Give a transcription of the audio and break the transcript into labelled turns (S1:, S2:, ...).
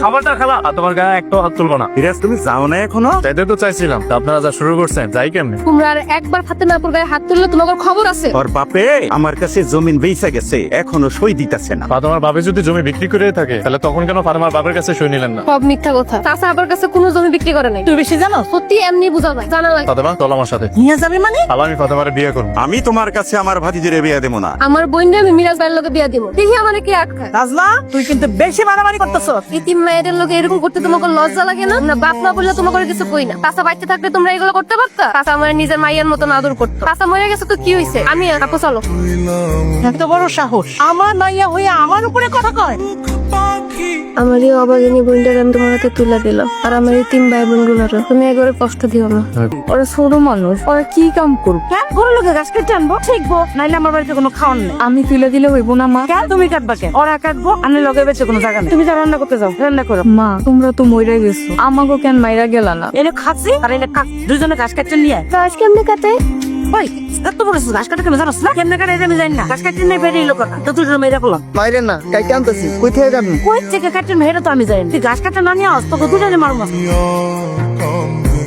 S1: খবরদার খালা, আর তোমার গায়ে একটু হাত তুলবো না।
S2: ফিরাজ তুমি যাও না এখনো?
S1: যাইতে তো চাইছিলাম, তা আপনারা যা শুরু করছেন যাই কেমনে?
S3: তোমরা আর একবার হাতে না পড়ে হাত তুললে তোমাদের খবর আছে।
S2: ওর বাপে আমার কাছে জমিন বেচা গেছে, এখনো সই দিতেছে না।
S1: ফাতেমার বাবা যদি জমি বিক্রি করে থাকে তাহলে তখন কেন ফাতেমার বাবার কাছে সই নিলেন না?
S3: সব মিথ্যা কথা। চাচা আবার কাছে কোনো জমি বিক্রি করে নাই। তুই বেশি জানো? সত্যি এমনি বোঝা যায়, জানা লাগে।
S1: ফাতেমা চল আমার সাথে।
S3: নিয়ে যাবি মানে?
S1: খালা আমি ফাতেমারে বিয়ে করবো।
S2: আমি তোমার কাছে আমার ভাতিজিরে বিয়ে দেবো না।
S3: আমার বোনরে আমি মিরাজ ভাইয়ের লোকে বিয়া দিব। দেখি আমারে কি আটকায়।
S4: নাজলা তুই কিন্তু বেশি মারামারি করতেছ।
S3: ইতিম মায়েদের লোকে এরকম করতে তোমাকে লজ্জা লাগে না? না বাপ না বললে তোমাকে কিছু কই না। চাচা বাচ্চা থাকলে তোমরা এগুলো করতে পারতা? চাচা আমার নিজের মায়ের মতন আদর করতো। চাচা মরে গেছে তো কি হইছে? আমি আপু চলো।
S4: এত বড় সাহস, আমার মাইয়া হয়ে আমার উপরে কথা কয়।
S3: আমারই অবাগিনী বোনটাকে আমি তোমার হাতে তুলে দিলাম, আর আমার এই তিন ভাই বোন গুলোরও তুমি একবারে কষ্ট দিও না। ওরা ছোট মানুষ, ওরা কি কাম করবো?
S4: কেন গরু লোকে গাছ কেটে আনবো, শিখবো, নাইলে আমার বাড়িতে কোনো খাওয়ান নেই।
S3: আমি তুলে দিলে হইব না মা?
S4: কেন তুমি কাটবা কেন? ওরা কাটবো, আমি লগে বেঁচে কোনো জায়গা নেই। তুমি যা রান্না করতে যাও, রান্না করো।
S3: মা তোমরা তো মইরা গেছো, আমাকে কেন মাইরা গেলা না?
S4: এনে খাচ্ছি আর এনে খাচ্ছি, দুজনে ঘাস কাটতে নিয়ে আয়।
S3: গাছ কেমনে কাটে?
S4: ওই এত বড় ঘাস কাটা কেন জানোস না? কেমনে কাটে এটা আমি জানি না। ঘাস কাটতে নেই বেরিয়ে লোক তো তুই মেয়েরা বললাম
S5: বাইরে না কাইতে আনতেছি, কই থেকে যাবেন?
S4: কই থেকে কাটতে মেয়েরা তো আমি জানি। তুই ঘাস কাটতে না নিয়ে আস তোকে দুজনে মারুম।